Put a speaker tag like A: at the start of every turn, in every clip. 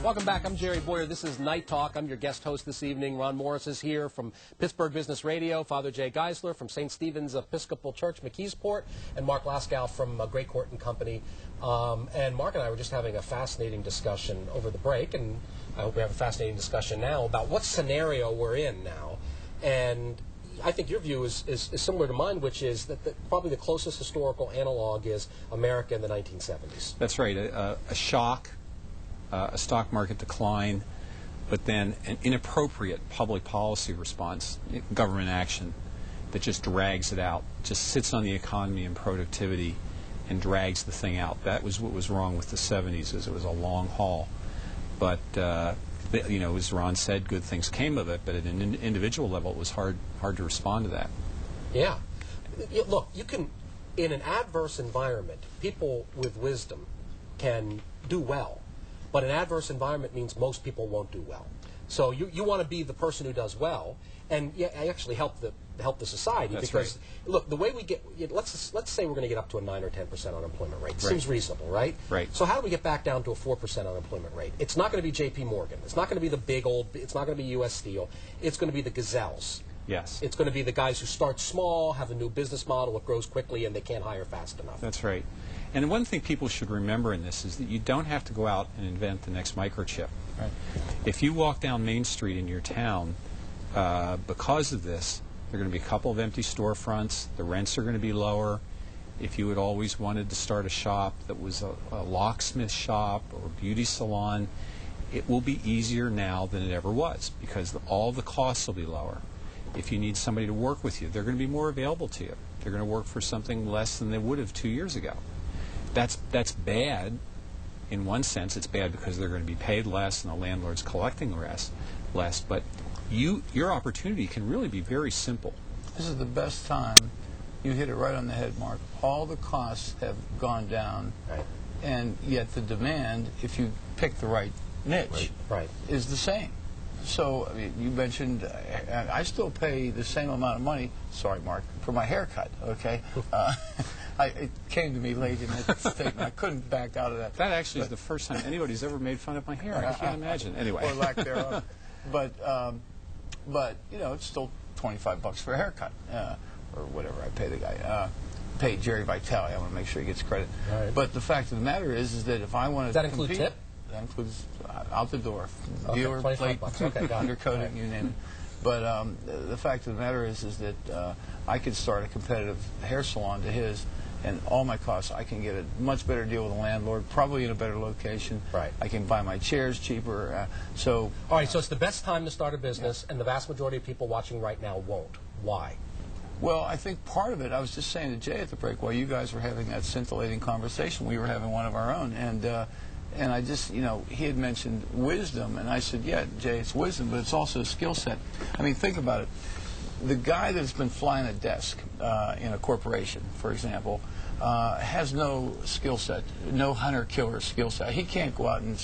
A: Welcome back. I'm Jerry Bowyer. This is Night Talk. I'm your guest host this evening. Ron Morris is here from Pittsburgh Business Radio, Father Jay Geisler from St. Stephen's Episcopal Church, McKeesport, and Mark Laskow from Great Court and Company. And Mark and I were just having a fascinating discussion over the break, and I hope we have a fascinating discussion now about what scenario we're in now. And I think your view is similar to mine, which is that probably the closest historical analog is America in the 1970s.
B: That's right. A shock. A stock market decline, but then an inappropriate public policy response, government action, that just drags it out, just sits on the economy and productivity and drags the thing out. That was what was wrong with the 70s, is it was a long haul. But, as Ron said, good things came of it, but at an individual level it was hard to respond to that.
A: Yeah. Look, you can, in an adverse environment, people with wisdom can do well. But an adverse environment means most people won't do well. So you want to be the person who does well, and actually help the society.
B: That's
A: because
B: right.
A: Look, the way we get, let's say we're going to get up to a 9 or 10% unemployment rate. Seems reasonable, right?
B: Right.
A: So how do we get back down to a 4% unemployment rate? It's not going to be J.P. Morgan. It's not going to be the big old. It's not going to be U.S. Steel. It's going to be the gazelles.
B: Yes.
A: It's going to be the guys who start small, have a new business model, it grows quickly, and they can't hire fast enough.
B: That's right. And one thing people should remember in this is that you don't have to go out and invent the next microchip. Right? If you walk down Main Street in your town, because of this, there are going to be a couple of empty storefronts, the rents are going to be lower. If you had always wanted to start a shop that was a locksmith shop or a beauty salon, it will be easier now than it ever was, because all the costs will be lower. If you need somebody to work with you, they're going to be more available to you. They're going to work for something less than they would have 2 years ago. That's bad in one sense. It's bad because they're going to be paid less and the landlord's collecting less. But your opportunity can really be very simple.
C: This is the best time. You hit it right on the head, Mark. All the costs have gone down,
A: Right.
C: and yet the demand, if you pick the right niche,
A: Right.
C: is the same. So, I mean, you mentioned, I still pay the same amount of money, sorry, Mark, for my haircut, okay? It came to me late in that statement. I couldn't back out of that.
B: That actually is the first time anybody's ever made fun of my hair. I can't imagine. Anyway.
C: Or lack thereof. But it's still $25 for a haircut, or whatever I pay the guy. Pay Jerry Vitale. I want to make sure he gets credit.
A: Right.
C: But the fact of the matter is that if I wanted to compete...
A: Does that include tip?
C: That includes out the door.
A: Okay,
C: Dealer, plate,
A: $25. Okay, got it.
C: undercoating,
A: Right.
C: you name it. But the fact of the matter is that I could start a competitive hair salon to his, and all my costs, I can get a much better deal with the landlord, probably in a better location.
A: Right.
C: I can buy my chairs cheaper.
A: All right, so it's the best time to start a business, and the vast majority of people watching right now won't. Why?
C: Well, I think part of it, I was just saying to Jay at the break, while you guys were having that scintillating conversation, we were having one of our own. And I just, he had mentioned wisdom, and I said, yeah, Jay, it's wisdom, but it's also a skill set. I mean, think about it. The guy that's been flying a desk in a corporation, for example, has no skill set, no hunter-killer skill set. He can't go out and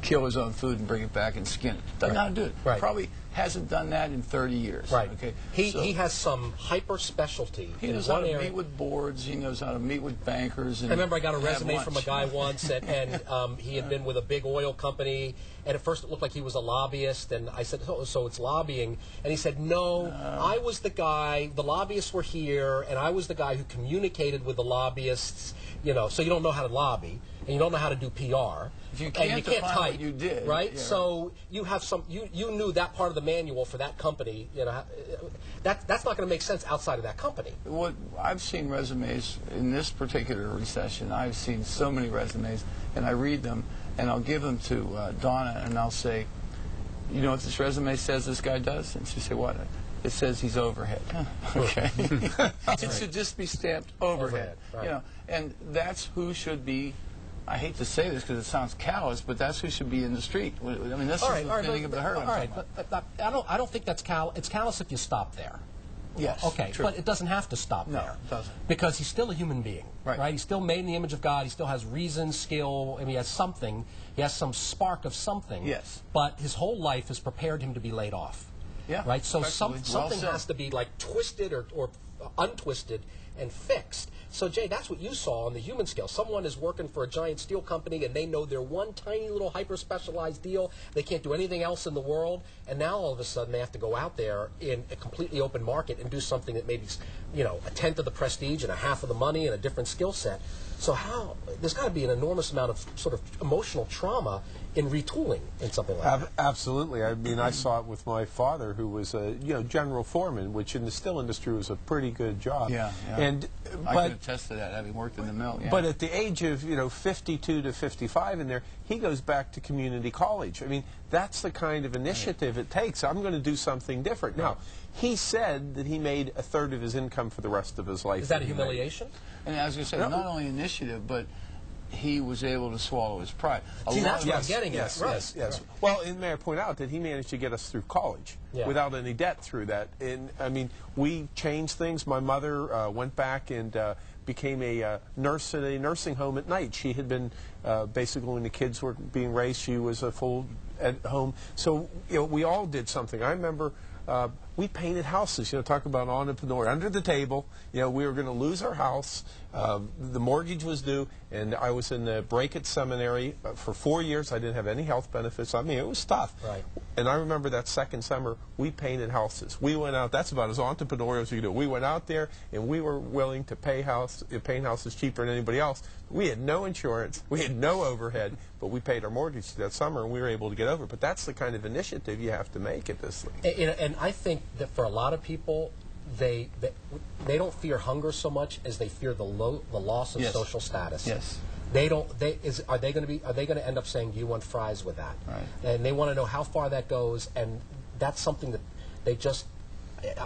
C: kill his own food and bring it back and skin it. Doesn't know how to do it.
A: Right.
C: Probably hasn't done that in 30 years.
A: Right.
C: Okay.
A: He has some hyper specialty.
C: He knows how to meet with boards. He knows how to meet with bankers. And
A: I remember I got a
C: have
A: resume
C: lunch.
A: from a guy once, and he had been with a big oil company, and at first it looked like he was a lobbyist, and I said, so it's lobbying? And he said, no, I was the guy, the lobbyists were here, and I was the guy who communicated with the lobbyists, so you don't know how to lobby, and you don't know how to do PR.
C: You
A: and
C: can't
A: you can't
C: define
A: type,
C: what you did,
A: right?
C: yeah.
A: So you have you knew that part of the manual for that company. That's not going to make sense outside of that company.
C: What I've seen resumes in this particular recession. I've seen so many resumes, and I read them, and I'll give them to Donna, and I'll say, you know what this resume says this guy does? And she say, what? It says he's overhead. Okay. It should just be stamped overhead.
A: Right.
C: And that's who should be. I hate to say this because it sounds callous, but that's who should be in the street. I mean, this is the thinning of the herd.
A: All right, but I don't think that's callous. It's callous if you stop there.
C: Yes.
A: Okay,
C: true.
A: but it doesn't have to stop there.
C: No, it doesn't.
A: Because he's still a human being, right? He's still made in the image of God. He still has reason, skill. I mean, he has something. He has some spark of something.
C: Yes.
A: But his whole life has prepared him to be laid off.
C: Yeah.
A: Right? So
C: something
A: has to be like twisted or untwisted and fixed. So, Jay, that's what you saw on the human scale. Someone is working for a giant steel company, and they know their one tiny little hyper-specialized deal. They can't do anything else in the world, and now all of a sudden they have to go out there in a completely open market and do something that maybe, you know, a tenth of the prestige and a half of the money and a different skill set. So there's got to be an enormous amount of sort of emotional trauma in retooling in something like that.
D: Absolutely. I mean, I saw it with my father, who was a general foreman, which in the steel industry was a pretty good job.
C: Yeah.
D: And
C: I can attest to that, having worked in the mill. Yeah.
D: But at the age of 52 to 55 in there, he goes back to community college. I mean, that's the kind of initiative it takes. I'm going to do something different. Now, he said that he made a third of his income for the rest of his life.
A: Is that a humiliation?
C: And I was going to say, not only initiative, but he was able to swallow his pride.
A: See, that's what I'm getting at.
D: Yes.
A: Right.
D: Well, and may I point out that he managed to get us through college without any debt through that. And I mean, we changed things. My mother went back and became a nurse at a nursing home at night. She had been basically, when the kids were being raised, she was a full at home. So we all did something. I remember we painted houses. Talk about entrepreneur. Under the table, we were going to lose our house. The mortgage was due, and I was in the Brackett Seminary for 4 years. I didn't have any health benefits. I mean, it was tough.
A: Right.
D: And I remember that second summer, we painted houses. We went out. That's about as entrepreneurial as you do. We went out there, and we were willing to paint houses cheaper than anybody else. We had no insurance. We had no overhead, but we paid our mortgage that summer, and we were able to get over it. But that's the kind of initiative you have to make at this thing.
A: And I think that for a lot of people, they don't fear hunger so much as they fear the loss of social status.
C: Yes.
A: Are they going to end up saying, "Do you want fries with that?"
C: Right.
A: And they want to know how far that goes, and that's something that they just,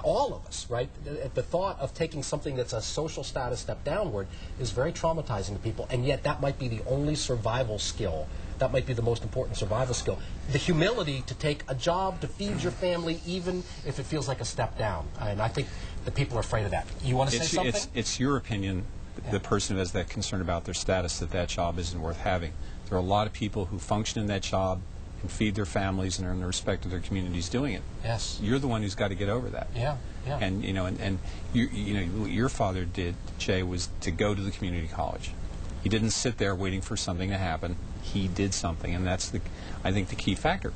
A: all of us, right? The thought of taking something that's a social status step downward is very traumatizing to people, and yet that might be the only survival skill. That might be the most important survival skill. The humility to take a job to feed your family, even if it feels like a step down. And I think that people are afraid of that. You want to say something?
B: It's your opinion, the person who has that concern about their status, that job isn't worth having. There are a lot of people who function in that job and feed their families and earn the respect of their communities doing it.
A: Yes.
B: You're the one who's got to get over that.
A: Yeah.
B: And what your father did, Jay, was to go to the community college. He didn't sit there waiting for something to happen. He did something, and that's I think the key factor.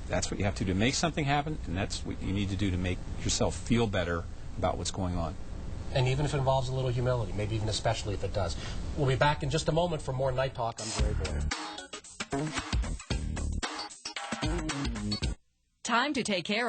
B: That's what you have to do to make something happen, and that's what you need to do to make yourself feel better about what's going on.
A: And even if it involves a little humility, maybe even especially if it does. We'll be back in just a moment for more Night Talk. I'm Jerry Bowyer.
E: Time to take care of